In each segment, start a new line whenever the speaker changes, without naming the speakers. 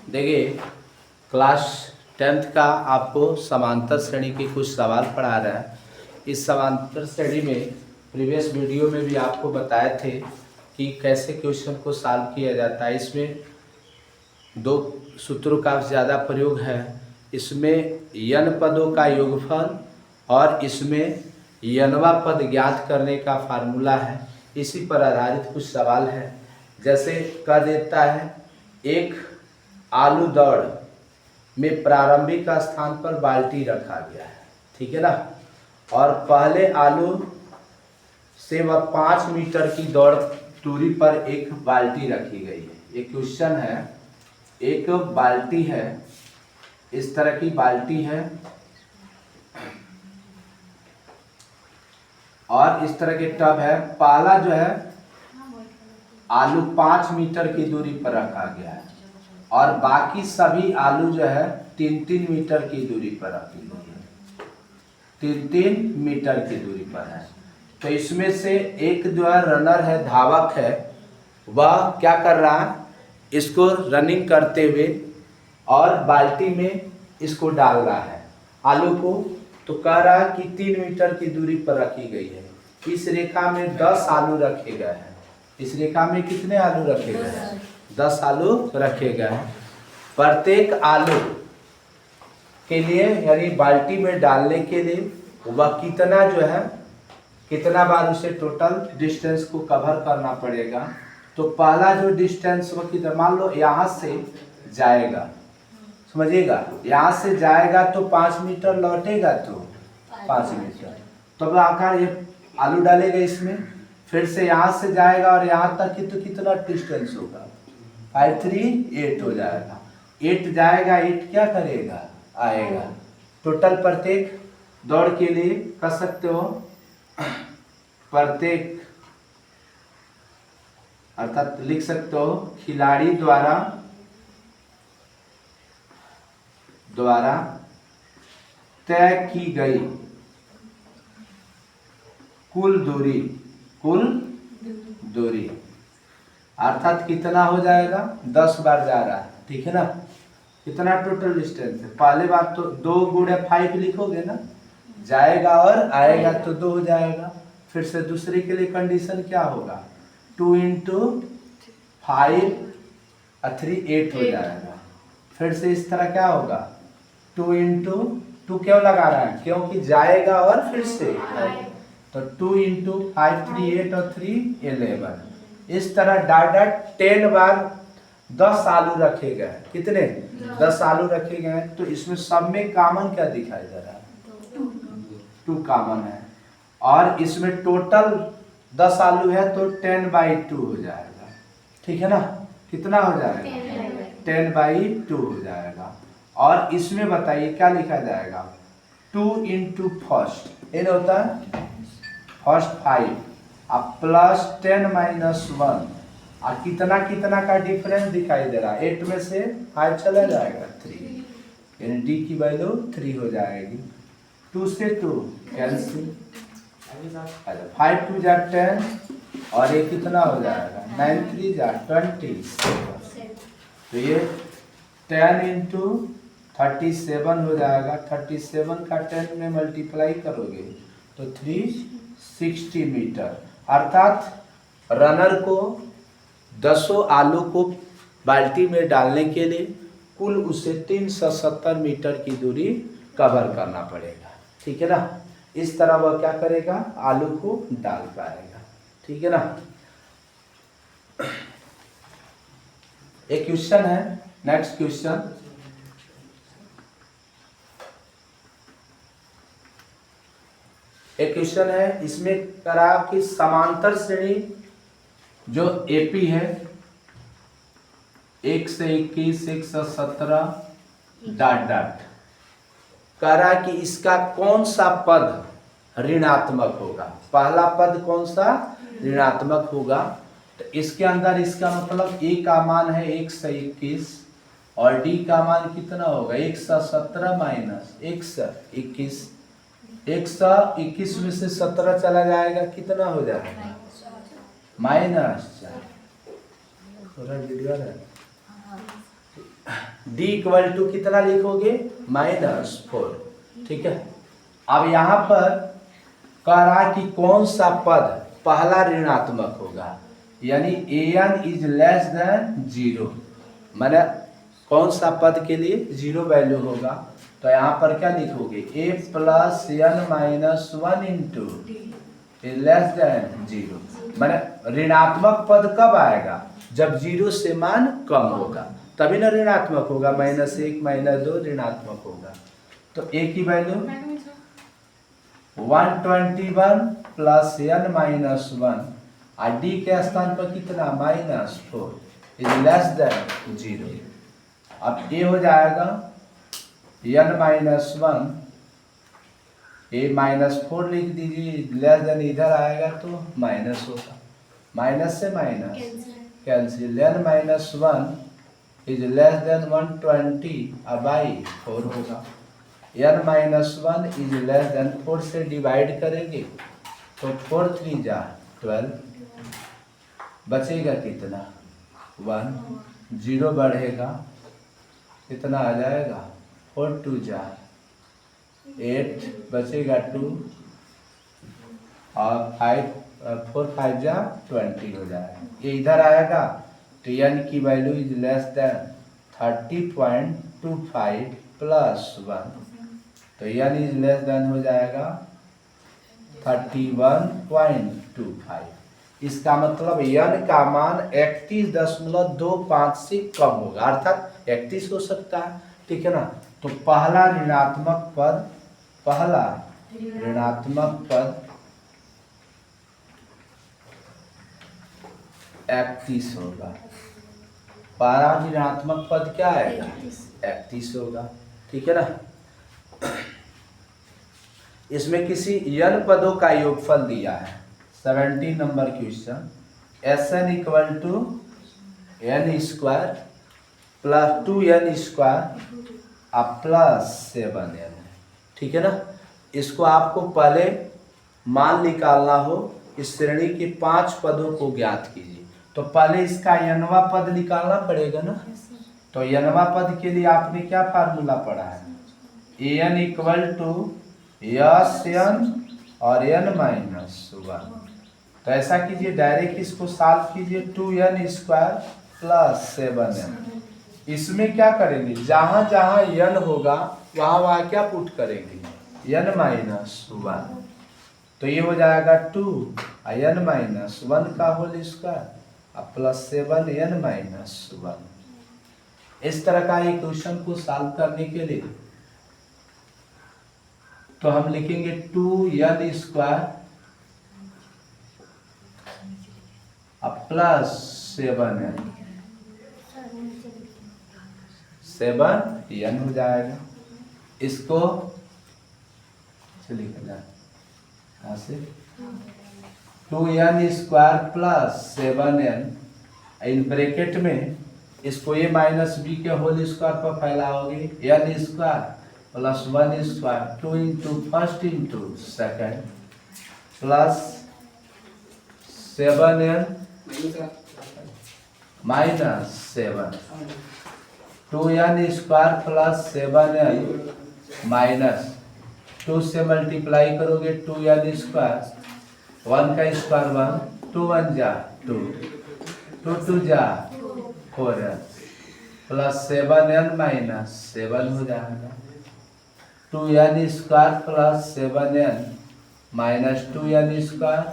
देखिए class 10th का आपको समांतर श्रेणी के कुछ सवाल पढ़ा रहा है। इस समांतर श्रेणी में प्रीवियस वीडियो में भी आपको बताए थे कि कैसे क्वेश्चन को सॉल्व किया जाता है। इसमें दो सूत्रों का ज़्यादा प्रयोग है। इसमें n पदों का योगफल और इसमें nवां पद ज्ञात करने का फार्मूला है। इसी पर आधारित कुछ सवाल है। जैसे कह देता है, एक आलू दौड़ में प्रारंभिक स्थान पर बाल्टी रखा गया है, ठीक है ना, और पहले आलू से वह 5 मीटर की दौड़ दूरी पर एक बाल्टी रखी गई है। एक क्वेश्चन है, एक बाल्टी है, इस तरह की बाल्टी है और इस तरह के टब है। पहला जो है आलू 5 मीटर की दूरी पर रखा गया है और बाकी सभी आलू जो है 3-3 मीटर की दूरी पर रखी गई है, 3-3 मीटर की दूरी पर है। तो इसमें से एक जो है रनर है, धावक है, वह क्या कर रहा है, इसको रनिंग करते हुए और बाल्टी में इसको डाल रहा है आलू को। तो कह रहा है कि 3 मीटर की दूरी पर रखी गई है। इस रेखा में 10 आलू रखे गए हैं। इस रेखा में कितने आलू रखे गए हैं? 10 आलू रखे गए हैं। प्रत्येक आलू के लिए यानी बाल्टी में डालने के लिए वह कितना जो है, कितना बार उसे टोटल डिस्टेंस को कवर करना पड़ेगा। तो पहला जो डिस्टेंस वह कितना, मान लो यहाँ से जाएगा, समझिएगा, यहाँ से जाएगा तो 5 मीटर, लौटेगा तो 5 मीटर। तो आकार ये आलू डालेगा इसमें, फिर से यहाँ से जाएगा और यहाँ तक की तो कितना डिस्टेंस होगा, 5 3 8 हो जाएगा। 8 जाएगा, 8 क्या करेगा, आएगा। टोटल प्रत्येक दौड़ के लिए कर सकते हो, प्रत्येक अर्थात लिख सकते हो खिलाड़ी द्वारा तय की गई कुल दूरी अर्थात कितना हो जाएगा, 10 बार जा रहा है, ठीक है ना। कितना टोटल डिस्टेंस है, पहले बार तो 2 गुणे 5 लिखोगे ना, जाएगा और आएगा तो 2 हो जाएगा। फिर से दूसरे के लिए कंडीशन क्या होगा, 2 × 5 = 3 8 हो जाएगा। फिर से इस तरह क्या होगा, 2 × 2 क्यों लगा रहा है, क्योंकि जाएगा और फिर से, तो 2 × 5 3 8 और 3 11। इस तरह डाट 10 बार 10 आलू रखे गए। कितने, 10 आलू रखे गए। तो इसमें सब में कॉमन क्या दिखाई दे रहा है, 2 कॉमन है। और इसमें टोटल 10 आलू है तो 10/2 हो जाएगा, ठीक है ना। कितना हो जाएगा, 10/2 हो जाएगा। और इसमें बताइए क्या लिखा जाएगा, 2 × फर्स्ट, ये होता है फर्स्ट 5 अब प्लस 10 - 1 और कितना कितना का डिफरेंस दिखाई दे रहा है, 8 में से 5 चला जाएगा 3, यानी डी की वैल्यू 3 हो जाएगी। 2 से 2 कैंसिल, 5 2 जा 10 और ये कितना हो जाएगा, 9 3 जा 20। तो ये 10 × 37 हो जाएगा। 37 का 10 में मल्टीप्लाई करोगे तो 360 मीटर। अर्थात रनर को 10 आलू को बाल्टी में डालने के लिए कुल उसे 370 मीटर की दूरी कवर करना पड़ेगा, ठीक है ना। इस तरह वह क्या करेगा, आलू को डाल पाएगा, ठीक है ना। एक क्वेश्चन है, नेक्स्ट क्वेश्चन, एक क्वेश्चन है, इसमें करा कि समांतर श्रेणी जो एपी है 1 से 21 117 डॉट कह रहा कि इसका कौन सा पद ऋणात्मक होगा। पहला पद कौन सा ऋणात्मक होगा, तो इसके अंदर इसका मतलब ए का मान है 1 से 21 और डी का मान कितना होगा, 117 - 121। 121 में से 17 चला जाएगा, कितना हो जाएगा, -4। थोड़ा वीडियो है डी इक्वल टू कितना लिखोगे -4। ठीक है, अब यहाँ पर कह रहा है कि कौन सा पद पहला ऋणात्मक होगा, यानी an इज लेस देन 0, मैंने कौन सा पद के लिए 0 वैल्यू होगा। तो यहाँ पर क्या लिखोगे a plus n minus 1 into less than 0, मैंने ऋणात्मक पद कब आएगा जब 0 से मान कम होगा, तभी ना ऋणात्मक होगा। -1 -2 ऋणात्मक होगा। तो a की वैल्यू 121 प्लस n माइनस 1 और d के स्थान पर कितना -4 इज लेस देन 0। अब a हो जाएगा n माइनस 1, a -4 लिख दीजिए, लेस देन इधर आएगा तो माइनस होगा, माइनस से minus cancel, n minus 1 is less than 120 by 4 होगा। n minus 1 is less than 4 से डिवाइड करेंगे तो 4 3 जा 12, बचेगा कितना 1, 0 बढ़ेगा कितना आ जाएगा 4 2 जा 8, बचेगा 2 और 4 5 जा 20 हो जाएगा। ये इधर आएगा तो n की value is less than 30.25 plus 1, तो n इज लेस देन हो जाएगा 31.25। इसका मतलब n का मान 31.25 से कम होगा, अर्थात 31 हो सकता है। ठीक है ना, तो पहला ऋणात्मक पद 31 होगा। पहला ऋणात्मक पद क्या आएगा 31 होगा। ठीक है ना, इसमें किसी n पदों का योगफल दिया है। 17 number question, Sn equal to n square plus 2n square plus 7n। ठीक है ना, इसको आपको पहले मान निकालना हो, इस श्रेणी के 5 पदों को ज्ञात कीजिए। तो पहले इसका nवा पद निकालना पड़ेगा ना, तो nवा पद के लिए आपने क्या फार्मूला पढ़ा है, an इक्वल टू Sn और n माइनस 1। तो ऐसा कीजिए, डायरेक्ट इसको सॉल्व कीजिए, 2n स्क्वायर प्लस 7n। इसमें क्या करेंगे, जहां जहां n होगा वहां वहां क्या पुट करेंगे n माइनस 1, तो ये हो जाएगा 2 n माइनस 1 का whole square plus 7n minus 1। इस तरह का एक क्वेश्चन को सॉल्व करने के लिए तो हम लिखेंगे 2n square plus 7n, 7n हो जाएगा। इसको चलिए यहाँ से 2n square plus 7n in bracket में इसको a माइनस बी के होल स्क्वायर पर फैलाओगे, n square plus 1 square 2 into first into second plus 7n minus 7, 2n square plus 7n minus 2 से मल्टीप्लाई करोगे 2n स्क्वायर, 1 का स्क्वायर 1, 2 1 जा 2, 2 2 जा 4n plus 7n minus 7 हो जाएगा। 2n square plus 7n minus 2n square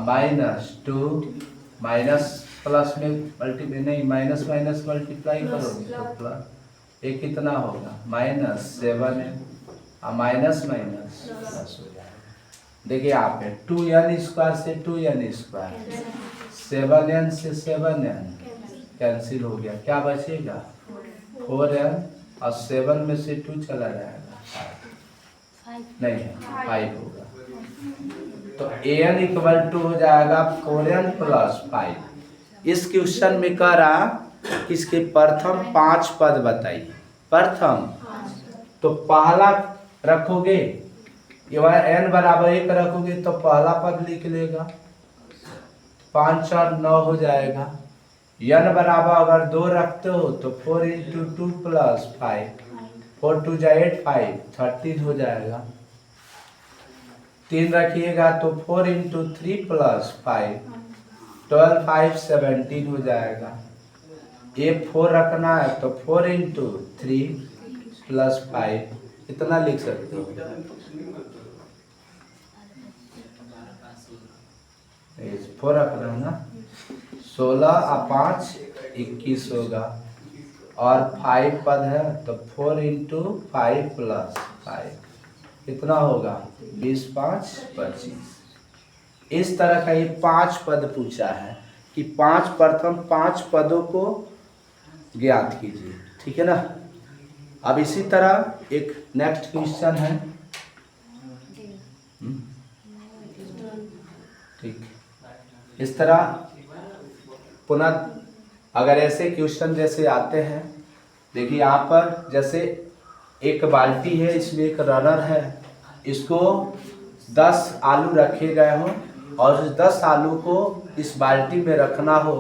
minus 2 minus plus में multiply नहीं, minus minus multiply करोगे तो प्लस, ये कितना होगा minus 7n minus minus plus हो जाएगा। देखिए यहाँ पे 2n स्क्वायर से 2n स्क्वायर, 7n से 7n कैंसिल हो गया, क्या बचेगा 4n और 7 में से 2 चला जाएगा 5 नहीं 5 होगा। तो an इक्वल टू हो जाएगा 4n प्लस 5। इस क्वेश्चन में कह रहा कि इसके प्रथम 5 पद बताइए। प्रथम तो पहला रखोगे, n बराबर 1 रखोगे तो पहला पद लिख लेगा, 5 और 9 हो जाएगा, n बराबर अगर 2 रखते हो तो 4 इंटू 2 प्लस 5, 4 2 जा 8, 5 13 हो जाएगा। 3 रखिएगा तो 4 इंटू 3 प्लस 5, 12 5 17 हो जाएगा। ये 4 रखना है तो 4 इंटू 3 प्लस 5 इतना लिख सकते हो। 4 रखना है ना, 16 और 5 21 होगा और 5 पद है तो 4 इंटू 5 प्लस 5 कितना होगा 20 5 25। इस तरह का ये 5 पद पूछा है कि प्रथम 5 पदों को ज्ञात कीजिए, ठीक है ना। अब इसी तरह एक नेक्स्ट क्वेश्चन है, ठीक। इस तरह पुनः अगर ऐसे क्वेश्चन जैसे आते हैं, देखिए यहाँ पर जैसे एक बाल्टी है, इसमें एक रनर है, इसको 10 आलू रखे गए हों और 10 आलू को इस बाल्टी में रखना हो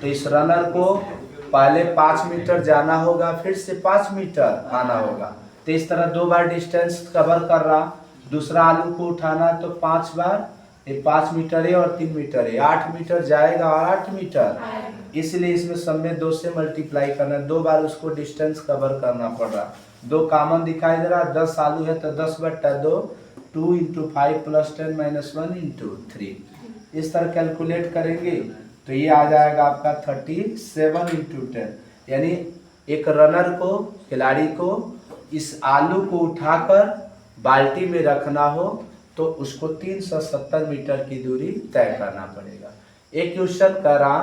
तो इस रनर को पहले 5 मीटर जाना होगा, फिर से 5 मीटर आना होगा। तो इस तरह 2 बार डिस्टेंस कवर कर रहा। दूसरा आलू को उठाना तो 5 बार, ये 5 मीटर है और 3 मीटर है, 8 मीटर जाएगा और 8 मीटर, इसलिए इसमें सब में 2 से मल्टीप्लाई करना, 2 बार उसको डिस्टेंस कवर करना पड़ रहा। 2 कॉमन दिखाई दे रहा, 10 आलू है तो 10/2, 2 इंटू 5 प्लस 10 माइनस 1 इंटू 3। इस तरह कैलकुलेट करेंगे तो ये आ जाएगा आपका 37 इंटू 10, यानी एक रनर को, खिलाड़ी को इस आलू को उठाकर बाल्टी में रखना हो तो उसको 370 मीटर की दूरी तय करना पड़ेगा। एक क्वेश्चन करा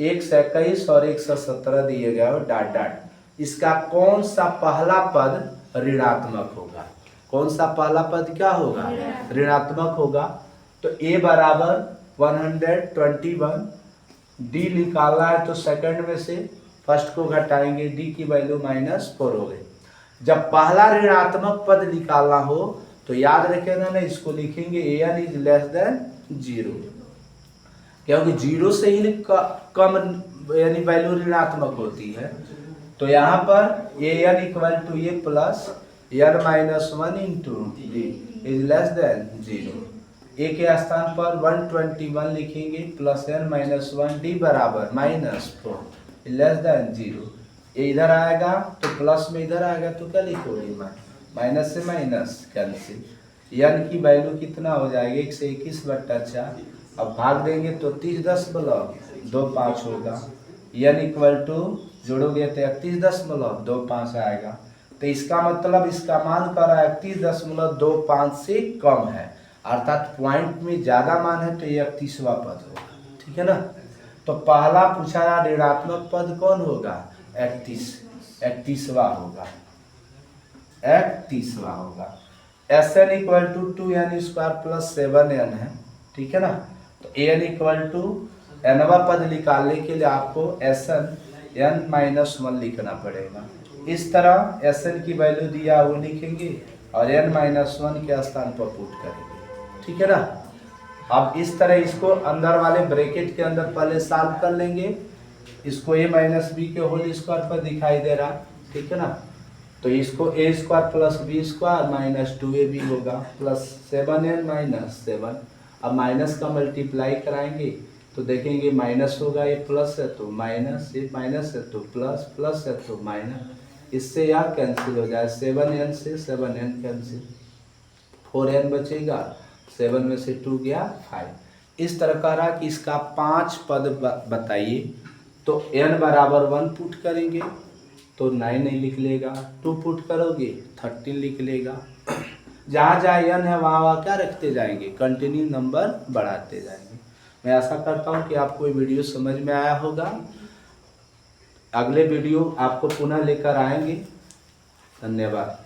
121 और 117 दिए गए और डॉट डॉट, इसका कौन सा पहला पद ऋणात्मक होगा? कौन सा पहला पद क्या होगा? ऋणात्मक होगा। तो a बराबर 121, d निकालना है तो सेकंड में से फर्स्ट को घटाएंगे, d की वैल्यू -4 हो गई। जब पहला ऋणात्मक पद निकालना हो तो याद रखेगा ना, इसको लिखेंगे an इज लेस देन 0, क्योंकि 0 से ही कम यानी वैल्यू ऋणात्मक होती है। तो यहाँ पर an इक्वल टू ये plus n -1 into D is less than 0। a के स्थान पर 121 लिखेंगे प्लस n -1, d बराबर -4 लेस देन 0। ये इधर आएगा तो प्लस में इधर आएगा तो क्या लिखोगे, माइनस से माइनस कैंसिल, n की वैल्यू कितना हो जाएगा 1 से 21/4। अब भाग देंगे तो 30.25 होगा, n इक्वल टू जोड़ोगे तो 31.25 आएगा। तो इसका मतलब इसका मान कर रहा है 31.25 से कम है, अर्थात पॉइंट में ज़्यादा मान है तो ये 31वां पद होगा, ठीक है ना। तो पहला पूछा रहा ऋणात्मक पद कौन होगा, 31वां होगा, 31वां होगा। Sn equal to 2n² plus 7n है, ठीक है ना। तो an इक्वल टू nवां पद निकालने के लिए आपको Sn n-1 लिखना पड़ेगा। इस तरह Sn की वैल्यू दिया वो लिखेंगे और n-1 के स्थान पर पुट करेंगे, ठीक है ना। अब इस तरह इसको अंदर वाले ब्रैकेट के अंदर पहले सॉल्व कर लेंगे। इसको a माइनस बी के होल स्क्वायर पर दिखाई दे रहा, ठीक है ना। तो इसको a² plus b² minus 2ab होगा प्लस 7n - 7। अब माइनस का मल्टीप्लाई कराएंगे तो देखेंगे माइनस होगा, ये प्लस है तो माइनस, ये माइनस है तो प्लस, प्लस है तो माइनस, इससे यार कैंसिल हो जाए, 7n से 7n कैंसिल, 4n बचेगा, 7 में से 2 गया 5। इस तरह का रहा कि इसका 5 पद बताइए। तो n बराबर 1 पुट करेंगे तो 9 नहीं लिख लेगा, 2 पुट करोगे 13 लिख लेगा। जहाँ जहाँ n है वहाँ वहाँ क्या रखते जाएंगे, कंटिन्यू नंबर बढ़ाते जाएंगे। मैं आशा करता हूँ कि आपको ये वीडियो समझ में आया होगा। अगले वीडियो आपको पुनः लेकर आएंगे। धन्यवाद।